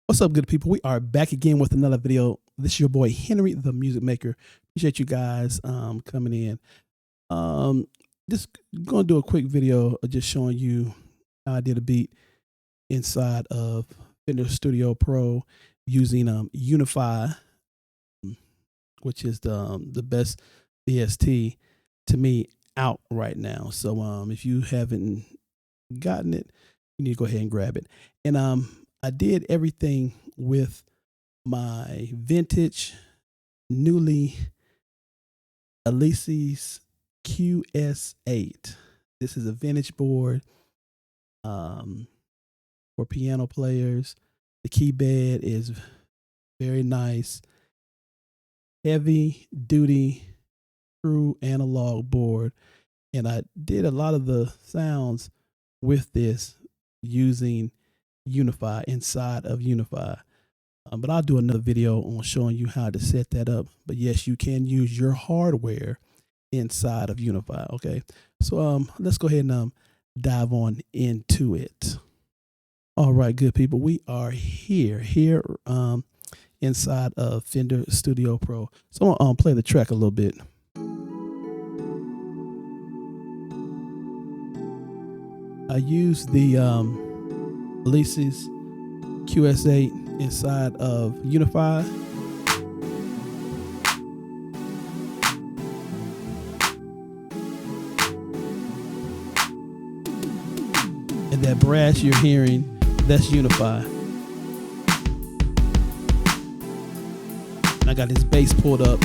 What's up, good people? We are back again with another video. This is your boy Henry, the music maker. Appreciate you guys coming in. Just gonna do a quick video of just showing you how I did a beat inside of Fender Studio Pro using Unify, which is the best VST to me out right now. So if you haven't gotten it, you need to go ahead and grab it. And I did everything with my vintage, newly Alesis QS8. This is a vintage board for piano players. The key bed is very nice, heavy duty, true analog board. And I did a lot of the sounds with this using Unify, inside of Unify. But I'll do another video on showing you how to set that up. But yes, you can use your hardware inside of Unify. Okay, so let's go ahead and dive on into it. All right, good people, we are here inside of Fender Studio Pro. So I'm gonna play the track a little bit. I use the Alesis QS8 inside of Unify. And that brass you're hearing, that's Unify. And I got this bass pulled up.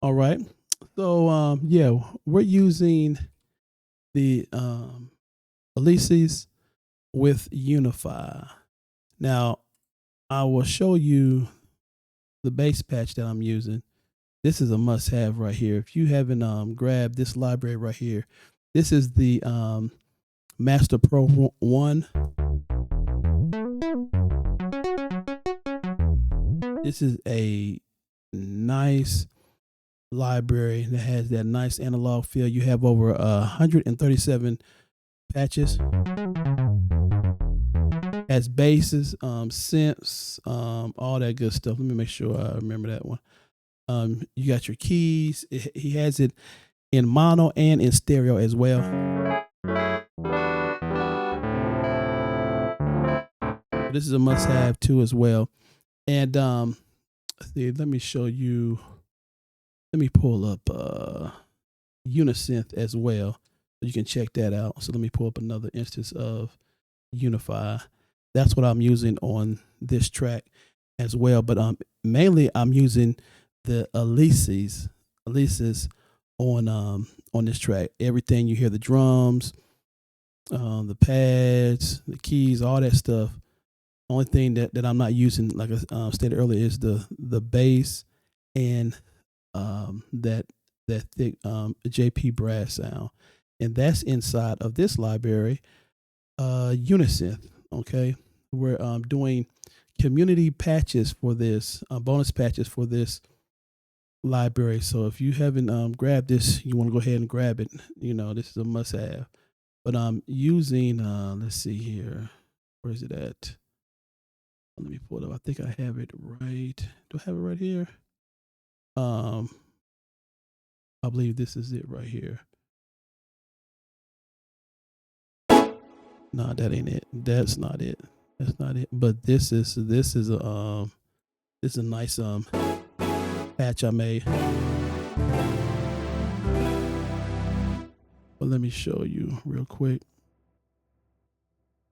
All right. So yeah, we're using the Alesis with Unify. Now, I will show you the bass patch that I'm using. This is a must-have right here. If you haven't grabbed this library right here, this is the Master Pro 1. This is a nice library that has that nice analog feel. You have over 137 patches, has basses, synths, all that good stuff. Let me make sure I remember that one. You got your keys. He has it in mono and in stereo as well. This is a must-have too as well. And see, let me show you. Let me pull up Unisynth as well, so you can check that out. So let me pull up another instance of Unify. That's what I'm using on this track as well. But mainly I'm using the Alesis on this track. Everything you hear, the drums, the pads, the keys, all that stuff. Only thing that I'm not using, like I stated earlier, is the bass and that thick JP brass sound, and that's inside of this library, Unisynth. Okay, we're doing community patches for this, bonus patches for this library. So if you haven't grabbed this, you want to go ahead and grab it. You know, this is a must-have. But I'm using let's see here, where is it at? Let me pull it up. I think I have it right. Do I have it right here? I believe this is it right here. No, that ain't it. That's not it. That's not it. But this is a nice patch I made. But let me show you real quick.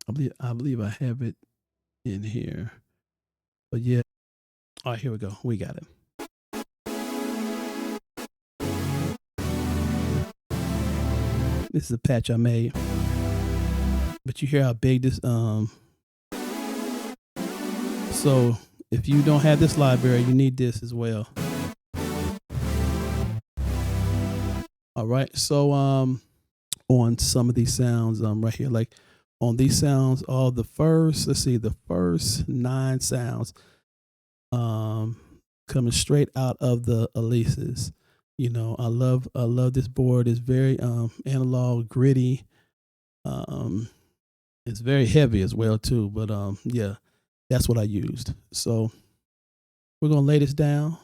I believe I have it in here. But yeah. All right, here we go. We got it. This is a patch I made. But you hear how big this so if you don't have this library, you need this as well. All right. So on some of these sounds right here, like on these sounds, all the first, let's see, the first 9 sounds coming straight out of the Elises. You know, I love this board. It's very analog, gritty. Um it's very heavy as well too, but yeah, that's what I used. So we're gonna lay this down.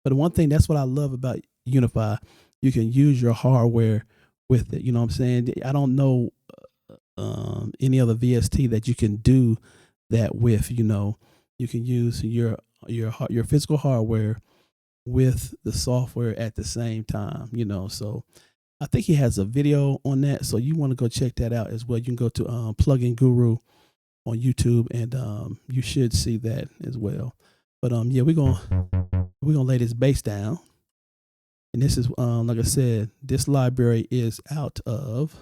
But one thing, that's what I love about Unify. You can use your hardware with it. You know what I'm saying? I don't know any other VST that you can do that with. You know, you can use your physical hardware with the software at the same time. You know, so I think he has a video on that. So you want to go check that out as well. You can go to Plugin Guru on YouTube, and you should see that as well. But yeah, we're gonna lay this bass down. And this is like I said, this library is out of,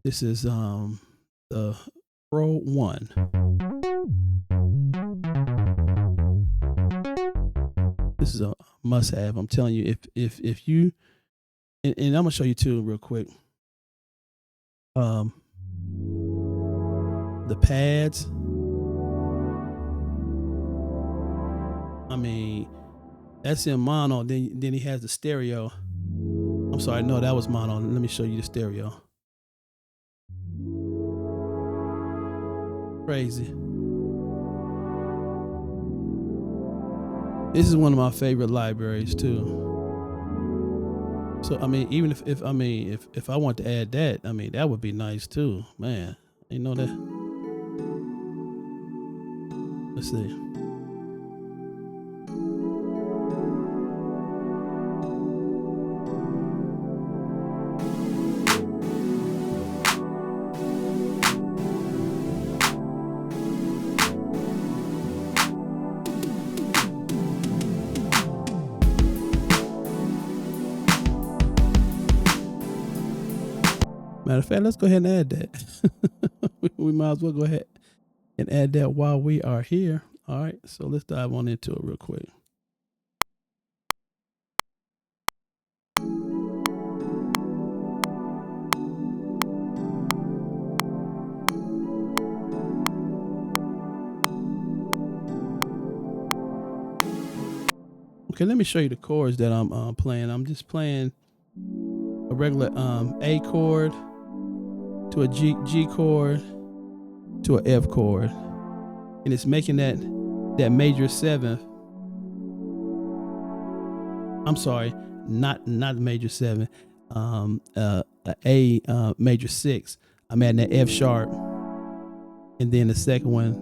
this is the Pro 1. This is a must have. I'm telling you, if you and I'm gonna show you too real quick. The pads. I mean, that's in mono. Then he has the stereo. I'm sorry, no, that was mono. Let me show you the stereo. Crazy. This is one of my favorite libraries too. So I mean, even if I want to add that, I mean that would be nice too, man. You know that. Let's see. Matter of fact, let's go ahead and add that. We might as well go ahead and add that while we are here. All right, so let's dive on into it real quick. Okay, let me show you the chords that I'm playing. I'm just playing a regular A chord to a G chord to an F chord, and it's making that major 7th. I'm sorry, not major 7. A major 6. I'm adding that F sharp, and then the second one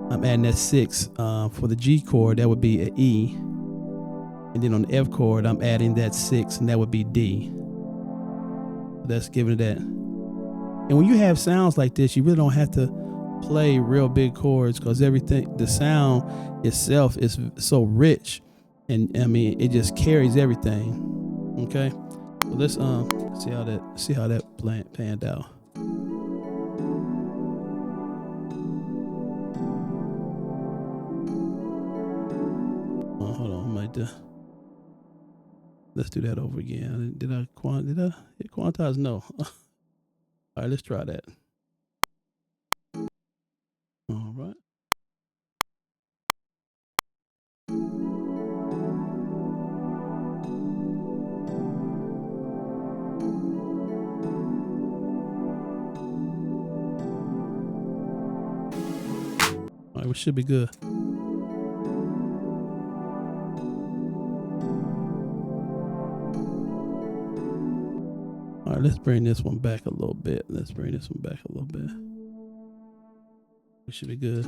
I'm adding that 6 for the G chord. That would be an E, and then on the F chord I'm adding that 6, and that would be D. That's giving it that. And when you have sounds like this, you really don't have to play real big chords, because everything, the sound itself is so rich, and I mean it just carries everything. Okay, so let's see how that panned out. Hold on, let's do that over again. Did I hit quantize? No. All right, let's try that. All right. All right, we should be good. All right, let's bring this one back a little bit. We should be good.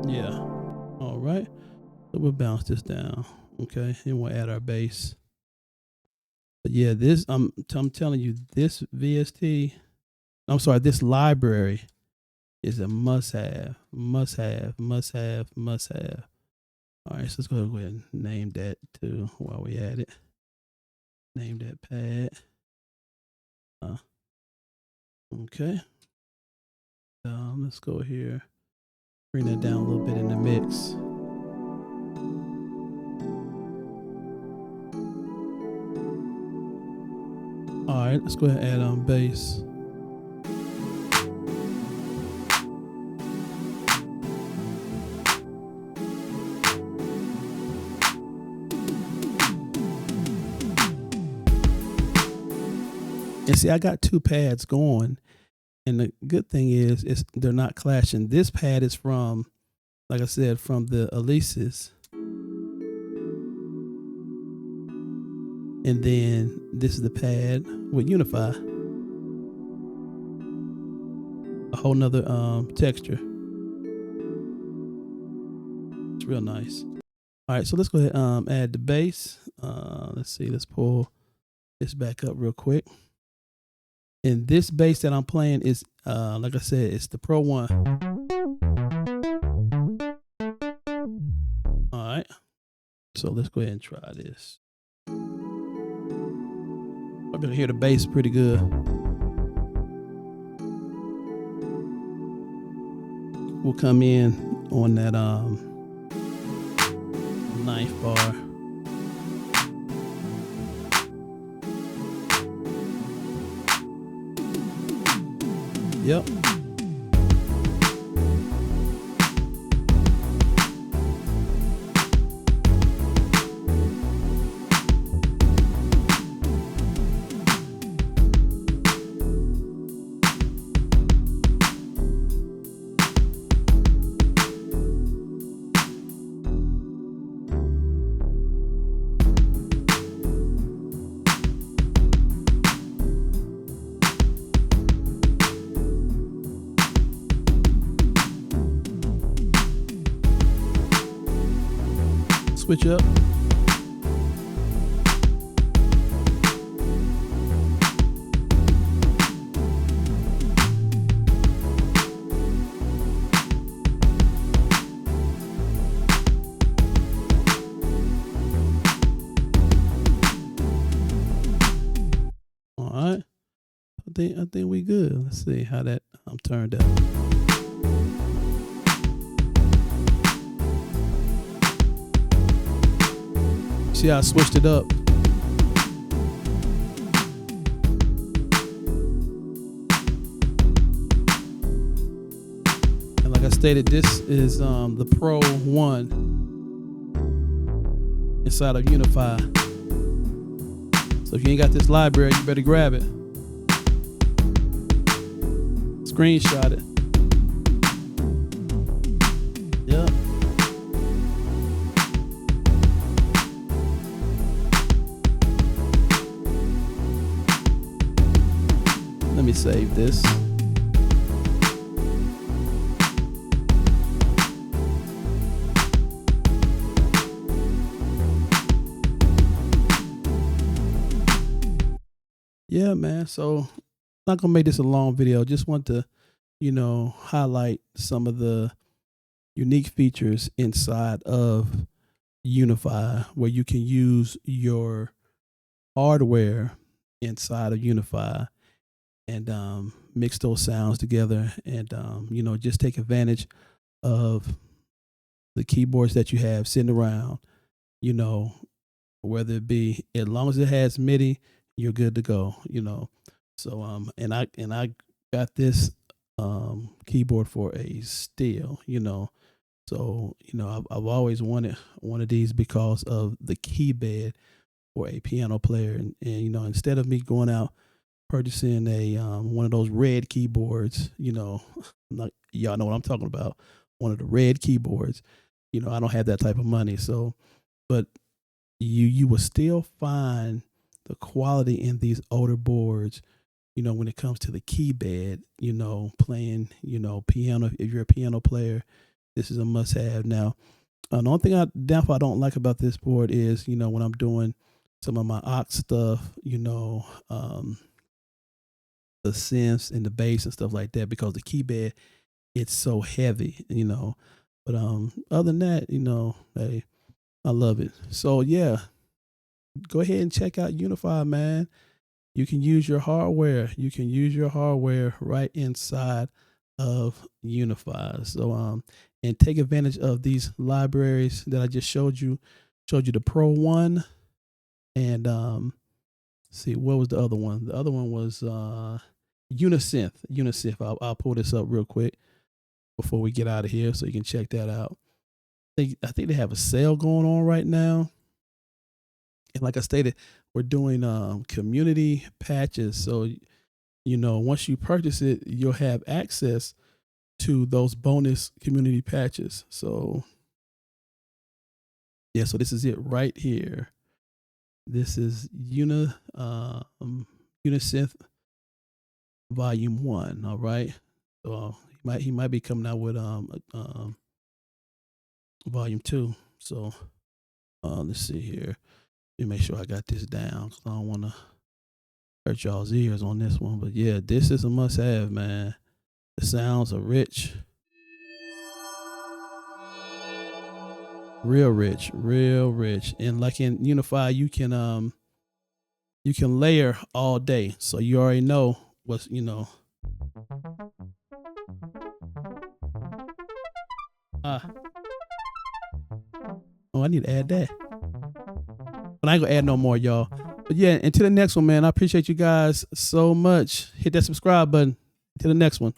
Yeah. All right. So we'll bounce this down. Okay. And we'll add our bass. But yeah, this, I'm telling you, this VST, I'm sorry, this library is a must have. Must have. Must have. Must have. All right, so let's go ahead and name that too while we at it. Name that pad. Okay. Let's go here. Bring that down a little bit in the mix. All right, let's go ahead and add on bass. And see, I got two pads going, and the good thing is they're not clashing. This pad is from, like I said, from the Elises. And then this is the pad with Unify. A whole nother texture. It's real nice. All right, so let's go ahead and add the bass. Let's see, let's pull this back up real quick. And this bass that I'm playing is, like I said, it's the Pro 1. All right, so let's go ahead and try this. I'm gonna hear the bass pretty good. We'll come in on that ninth bar. Yep. Switch up. All right. I think we good. Let's see how that turned out. See how I switched it up. And like I stated, this is the Pro 1 inside of Unify. So if you ain't got this library, you better grab it. Screenshot it. Yep. Let me save this. Yeah, man. So not gonna make this a long video. Just want to, highlight some of the unique features inside of Unify, where you can use your hardware inside of Unify and mix those sounds together, and just take advantage of the keyboards that you have sitting around. Whether it be, as long as it has MIDI, you're good to go. So and I got this keyboard for a steal. So I've always wanted one of these because of the key bed for a piano player, and instead of me going out purchasing a one of those red keyboards, y'all know what I'm talking about, one of the red keyboards. I don't have that type of money, so but you will still find the quality in these older boards, when it comes to the key bed, playing, piano. If you're a piano player, this is a must have. Now, the only thing I don't like about this board is, when I'm doing some of my aux stuff, the synths and the bass and stuff like that, because the key bed it's so heavy, But other than that, hey, I love it. So yeah, go ahead and check out Unify, man. You can use your hardware. You can use your hardware right inside of Unify. So and take advantage of these libraries that I just showed you. Showed you the Pro one, and see, what was the other one? The other one was Unisynth. Unisynth. I'll pull this up real quick before we get out of here, so you can check that out. I think they have a sale going on right now. And like I stated, we're doing community patches. So, once you purchase it, you'll have access to those bonus community patches. So, yeah, so this is it right here. This is Unisynth Volume 1. All right. So he might be coming out with Volume 2. So let's see here. Let me make sure I got this down, because I don't want to hurt y'all's ears on this one. But yeah, this is a must have, man. The sounds are rich. Real rich, real rich. And like in Unify, you can layer all day. So you already know what's. Oh, I need to add that. But I ain't gonna add no more, y'all. But yeah, until the next one, man. I appreciate you guys so much. Hit that subscribe button. Till the next one.